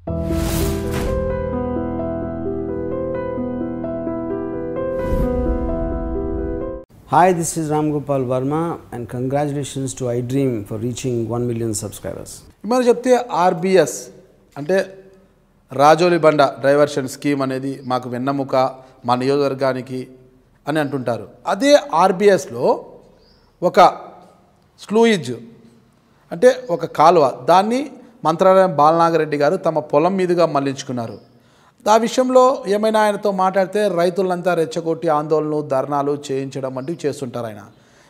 Hi, this is Ram Gopal Verma and congratulations to iDream for reaching 1 million subscribers. మనం చెప్తే RBS అంటే రాజోలి బండ diversion scheme అనేది మాకు వెన్నెముక మా నియోజకవర్గానికి అని అంటుంటారు. అదే ఆర్బిఎస్లో ఒక స్లూయిజ్ అంటే ఒక కాలువ దాన్ని మంత్రాలయం బాలనాగరెడ్డి గారు తమ పొలం మీదుగా మళ్లించుకున్నారు. ఆ విషయంలో ఏమైనా ఆయనతో మాట్లాడితే రైతులంతా రెచ్చగొట్టి ఆందోళనలు ధర్నాలు చేయించడం వంటివి చేస్తుంటారు. ఆయన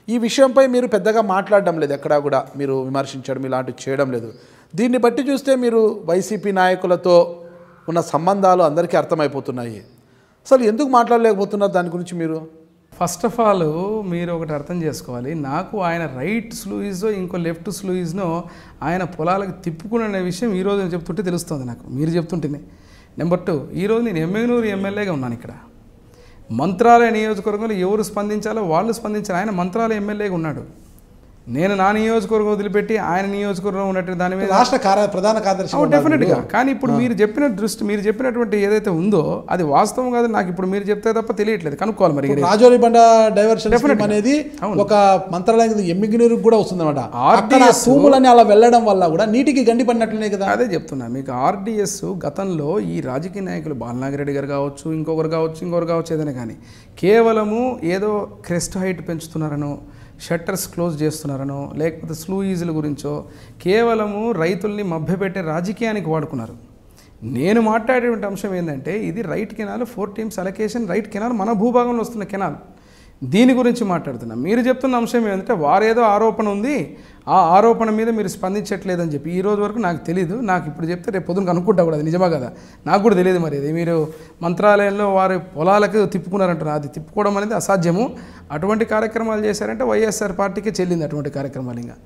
ఈ విషయంపై మీరు పెద్దగా మాట్లాడడం లేదు, ఎక్కడా కూడా మీరు విమర్శించడం ఇలాంటివి చేయడం లేదు. దీన్ని బట్టి చూస్తే మీరు వైసీపీ నాయకులతో ఉన్న సంబంధాలు అందరికీ అర్థమైపోతున్నాయి. అసలు ఎందుకు మాట్లాడలేకపోతున్నారు దాని గురించి మీరు? ఫస్ట్ ఆఫ్ ఆల్ మీరు ఒకటి అర్థం చేసుకోవాలి, నాకు ఆయన రైట్ స్లూయిజో ఇంకో లెఫ్ట్ స్లూయిజ్నో ఆయన పొలాలకు తిప్పుకునే విషయం ఈరోజు చెప్తుంటే తెలుస్తుంది నాకు, మీరు చెప్తుంటేనే. నెంబర్ 2, ఈరోజు నేను ఎమ్మెగనూరు ఎమ్మెల్యేగా ఉన్నాను. ఇక్కడ మంత్రాలయ నియోజకవర్గంలో ఎవరు స్పందించాలో వాళ్ళు స్పందించారు. ఆయన మంత్రాలయ ఎమ్మెల్యేగా ఉన్నాడు. నేను నా నియోజకవర్గం వదిలిపెట్టి ఆయన నియోజకవర్గం ఉన్నట్టు దాని మీద రాష్ట్ర ప్రధాన కార్యదర్శి డెఫినెట్గా. కానీ ఇప్పుడు మీరు చెప్పినటువంటి ఏదైతే ఉందో అది వాస్తవం కాదు నాకు ఇప్పుడు మీరు చెప్తే తప్ప తెలియట్లేదు, కనుక్కోవాలి. మరి రాజోలి బండ డైవర్షన్ స్కీమ్ అనేది ఒక మంత్రాలయం ఎమ్మిగినూరుకు కూడా వస్తుందన్నమాట. భూములని అలా వెళ్ళడం వల్ల కూడా నీటికి గండి పడినట్లనే కదా. అదే చెప్తున్నా మీకు. ఆర్డీఎస్ గతంలో ఈ రాజకీయ నాయకులు బాలనాగిరెడ్డి గారు కావచ్చు, ఇంకొకరు కావచ్చు ఏదైనా కానీ కేవలము ఏదో క్రెస్ట్ హైట్ పెంచుతున్నారనో, షట్టర్స్ క్లోజ్ చేస్తున్నారనో, లేకపోతే స్లూయిజుల గురించో కేవలము రైతుల్ని మభ్యపెట్టే రాజకీయానికి వాడుకున్నారు. నేను మాట్లాడేటువంటి అంశం ఏంటంటే ఇది right canal 4 teams allocation, right canal మన భూభాగంలో వస్తున్న కెనాల్, దీని గురించి మాట్లాడుతున్నాం. మీరు చెప్తున్న అంశం ఏంటంటే వారేదో ఆరోపణ ఉంది, ఆ ఆరోపణ మీద మీరు స్పందించట్లేదని చెప్పి ఈ రోజు వరకు నాకు తెలియదు. నాకు ఇప్పుడు చెప్తే రేపు పొద్దున కనుక్కుంటా కూడా అది నిజమా కదా నాకు కూడా తెలియదు. మరి అది మీరు మంత్రాలయంలో వారి పొలాలకు తిప్పుకున్నారంటారు, అది తిప్పుకోవడం అనేది అసాధ్యము. అటువంటి కార్యక్రమాలు చేశారంటే వైఎస్ఆర్ పార్టీకే చెల్లింది అటువంటి కార్యక్రమాలు. ఇంకా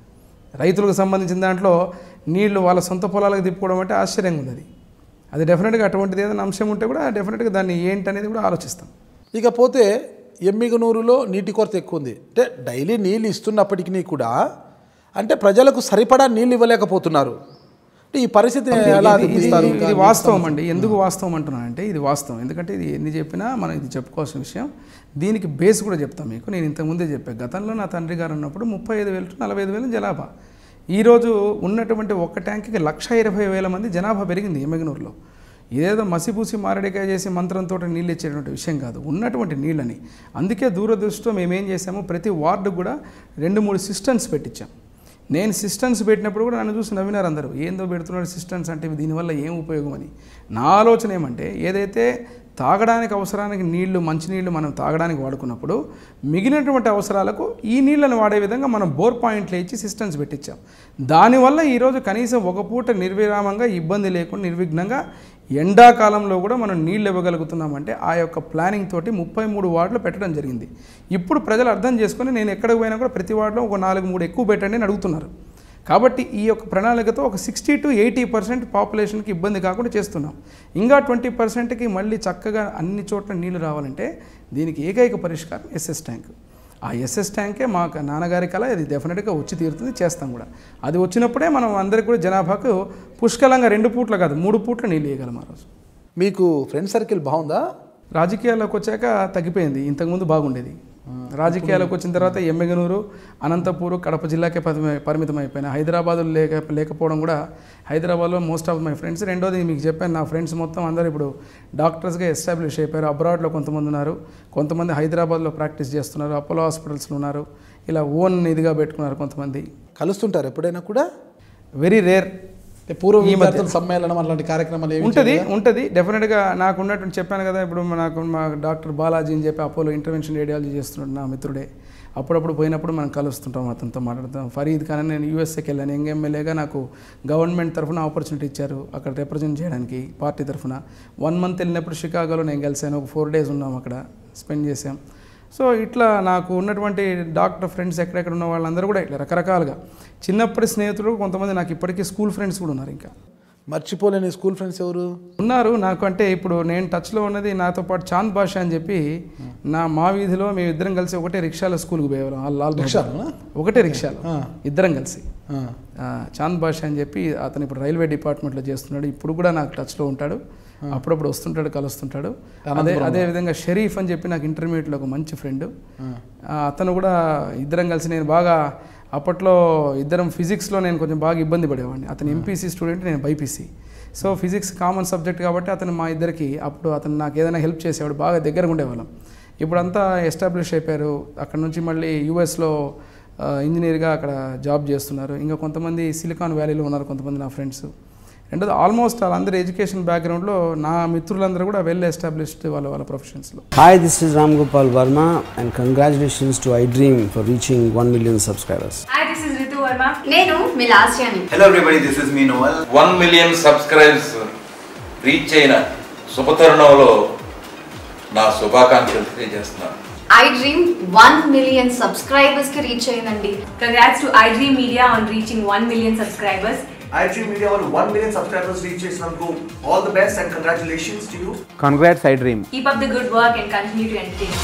రైతులకు సంబంధించిన దాంట్లో నీళ్లు వాళ్ళ సొంత పొలాలకు తిప్పుకోవడం అంటే ఆశ్చర్యంగా ఉంది. అది డెఫినెట్గా అటువంటిది ఏదైనా అంశం ఉంటే కూడా డెఫినెట్గా దాన్ని ఏంటనేది కూడా ఆలోచిస్తాం. ఇకపోతే ఎమ్మిగనూరులో నీటి కొరత ఎక్కువ ఉంది. అంటే డైలీ నీళ్ళు ఇస్తున్నప్పటికీ కూడా అంటే ప్రజలకు సరిపడా నీళ్ళు ఇవ్వలేకపోతున్నారు. అంటే ఈ పరిస్థితిని ఎలా అధిగమిస్తారు? ఇది వాస్తవం అండి. ఎందుకు వాస్తవం అంటున్నానంటే ఇది వాస్తవం, ఎందుకంటే ఇది ఎన్ని చెప్పినా మనం ఇది చెప్పుకోవాల్సిన విషయం. దీనికి బేస్ కూడా చెప్తాం మీకు. నేను ఇంతకుముందే చెప్పాను, గతంలో నా తండ్రి గారు ఉన్నప్పుడు 35,000 to 45,000 జనాభా. ఈరోజు ఉన్నటువంటి ఒక్క ట్యాంక్కి 1,20,000 మంది జనాభా పెరిగింది ఎమ్మిగనూరులో. ఇదేదో మసిపూసి మారడికాయ చేసి మంత్రంతో నీళ్ళు ఇచ్చేటువంటి విషయం కాదు, ఉన్నటువంటి నీళ్ళని. అందుకే దూరదృష్టితో మేమేం చేసాము, ప్రతి వార్డు కూడా 2-3 సిస్టమ్స్ పెట్టించాం. నేను సిస్టమ్స్ పెట్టినప్పుడు కూడా నన్ను చూసి నవ్వినారు అందరూ, ఏందో పెడుతున్నాడు సిస్టమ్స్ అంటే దీనివల్ల ఏం ఉపయోగం అని. నా ఆలోచన ఏమంటే ఏదైతే తాగడానికి అవసరానికి నీళ్లు, మంచినీళ్ళు మనం తాగడానికి వాడుకున్నప్పుడు మిగిలినటువంటి అవసరాలకు ఈ నీళ్ళను వాడే విధంగా మనం బోర్ పాయింట్లు ఇచ్చి సిస్టమ్స్ పెట్టించాం. దానివల్ల ఈరోజు కనీసం ఒక పూట నిర్విరామంగా ఇబ్బంది లేకుండా నిర్విఘ్నంగా ఎండాకాలంలో కూడా మనం నీళ్ళు ఇవ్వగలుగుతున్నామంటే ఆ యొక్క ప్లానింగ్ తోటి 33 వార్డులు పెట్టడం జరిగింది. ఇప్పుడు ప్రజలు అర్థం చేసుకొని నేను ఎక్కడికి పోయినా కూడా ప్రతి వార్డులో ఒక 4-3 ఎక్కువ పెట్టండి అని అడుగుతున్నారు. కాబట్టి ఈ యొక్క ప్రణాళికతో ఒక 60 to 80% పాపులేషన్కి ఇబ్బంది కాకుండా చేస్తున్నాం. ఇంకా 20%కి మళ్ళీ చక్కగా అన్ని చోట్ల నీళ్లు రావాలంటే దీనికి ఏకైక పరిష్కారం ఎస్ఎస్ ట్యాంక్. ఆ ఎస్ఎస్ ట్యాంకే మా నాన్నగారి కళ, అది డెఫినెట్గా వచ్చి తీరుతుంది, చేస్తాం కూడా. అది వచ్చినప్పుడే మనం అందరికీ కూడా జనాభాకు పుష్కలంగా 2 పూట్ల కాదు 3 పూట్ల నీళ్ళు ఇవ్వగలం. ఆ రోజు మీకు ఫ్రెండ్ సర్కిల్ బాగుందా? రాజకీయాల్లోకి వచ్చాక తగ్గిపోయింది, ఇంతకుముందు బాగుండేది. రాజకీయాలకు వచ్చిన తర్వాత ఎమ్మిగనూరు, అనంతపూర్, కడప జిల్లాకే పరిమితం అయిపోయినా. హైదరాబాద్లో లేకపోవడం కూడా, హైదరాబాద్లో మోస్ట్ ఆఫ్ మై ఫ్రెండ్స్. రెండోది మీకు చెప్పాను, నా ఫ్రెండ్స్ మొత్తం అందరూ ఇప్పుడు డాక్టర్స్గా ఎస్టాబ్లిష్ అయిపోయారు. అబ్రాడ్లో కొంతమంది ఉన్నారు, కొంతమంది హైదరాబాద్లో ప్రాక్టీస్ చేస్తున్నారు, అపోలో హాస్పిటల్స్లో ఉన్నారు, ఇలా ఓన్ ఇదిగా పెట్టుకున్నారు కొంతమంది. కలుస్తుంటారు ఎప్పుడైనా కూడా? Very rare. పూర్వ విద్యార్థుల సమ్మేళనం అలాంటి కార్యక్రమాలు ఉంటుంది డెఫినెట్గా. నాకు ఉన్నటువంటి చెప్పాను కదా, ఇప్పుడు మా డాక్టర్ బాలాజీ అని చెప్పి అపోలో ఇంటర్వెన్షన్ రేడియాలజీ చేస్తున్నాడు నా మిత్రుడే. అప్పుడప్పుడు పోయినప్పుడు మనం కలుస్తుంటాం, అతనితో మాట్లాడుతాం. ఫరీద్ ఖాన్ నేను యూఎస్ఏకి వెళ్ళాను, యంగ్ ఎమ్మెల్యేగా నాకు గవర్నమెంట్ తరఫున ఆపర్చునిటీ ఇచ్చారు అక్కడ రిప్రజెంట్ చేయడానికి పార్టీ తరఫున. 1 month వెళ్ళినప్పుడు షికాగోలో నేను కలిసాను, ఒక 4 days ఉన్నాం అక్కడ, స్పెండ్ చేసాం. సో ఇట్లా నాకు ఉన్నటువంటి డాక్టర్ ఫ్రెండ్స్ ఎక్కడెక్కడ ఉన్న వాళ్ళందరూ కూడా ఇట్లా రకరకాలుగా చిన్నప్పటి స్నేహితులు, కొంతమంది నాకు ఇప్పటికీ స్కూల్ ఫ్రెండ్స్ కూడా ఉన్నారు. ఇంకా మర్చిపోలేని స్కూల్ ఫ్రెండ్స్ ఎవరు ఉన్నారు నాకు అంటే ఇప్పుడు నేను టచ్లో ఉన్నది నాతో పాటు చాంద్ బాషా అని చెప్పి మా వీధిలో మేము ఇద్దరం కలిసి ఒకటే రిక్షాలో స్కూల్కి పోయేవాళ్ళం లాల్ రిక్షాలోనా? ఒకటే రిక్షాలో ఇద్దరం కలిసి. చాంద్ బాషా అని చెప్పి అతను ఇప్పుడు రైల్వే డిపార్ట్మెంట్లో చేస్తున్నాడు. ఇప్పుడు కూడా నాకు టచ్లో ఉంటాడు, అప్పుడప్పుడు వస్తుంటాడు, కలుస్తుంటాడు. అదే విధంగా షరీఫ్ అని చెప్పి నాకు ఇంటర్మీడియట్లో ఒక మంచి ఫ్రెండ్, అతను కూడా ఇద్దరం కలిసి. నేను బాగా అప్పట్లో ఇద్దరం ఫిజిక్స్లో నేను కొంచెం బాగా ఇబ్బంది పడేవాడిని. అతను ఎంపీసీ స్టూడెంట్, నేను BiPC. So physics common subject కాబట్టి అతను మా ఇద్దరికి అప్పుడు అతను నాకు ఏదైనా హెల్ప్ చేసేవాడు, బాగా దగ్గరగా ఉండేవాళ్ళం. ఇప్పుడంతా ఎస్టాబ్లిష్ అయిపోయారు. అక్కడ నుంచి మళ్ళీ యూఎస్లో ఇంజనీర్గా అక్కడ జాబ్ చేస్తున్నారు. ఇంకా కొంతమంది సిలికాన్ వ్యాలీలో ఉన్నారు కొంతమంది నా ఫ్రెండ్స్. రెండోది ఆల్మోస్ట్ వాళ్ళందరూ ఎడ్యుకేషన్ బ్యాక్గ్రౌండ్లో నా మిత్రులందరూ కూడా వెల్ ఎస్టాబ్లిష్డ్ వాళ్ళ ప్రొఫెషన్స్లో. Hi, this is Ram Gopal Verma and congratulations to iDream for reaching 1 million subscribers. Hi, this is Ritu Verma. Nenu Milasjani. Hello everybody, this is me Noel. 1 million subscribers reach అయిన శుభతరుణంలో నా శుభాకాంక్షలు తెలియజేస్తున్నాను. iDream 1 million subscribers ki reach ayindandi. Congrats to iDream Media on reaching 1 million subscribers. iDream Media వాళ్ళు 1 million subscribers reach చేసినందుకు all the best and congratulations to you. Congrats iDream. Keep up the good work and continue to entertain.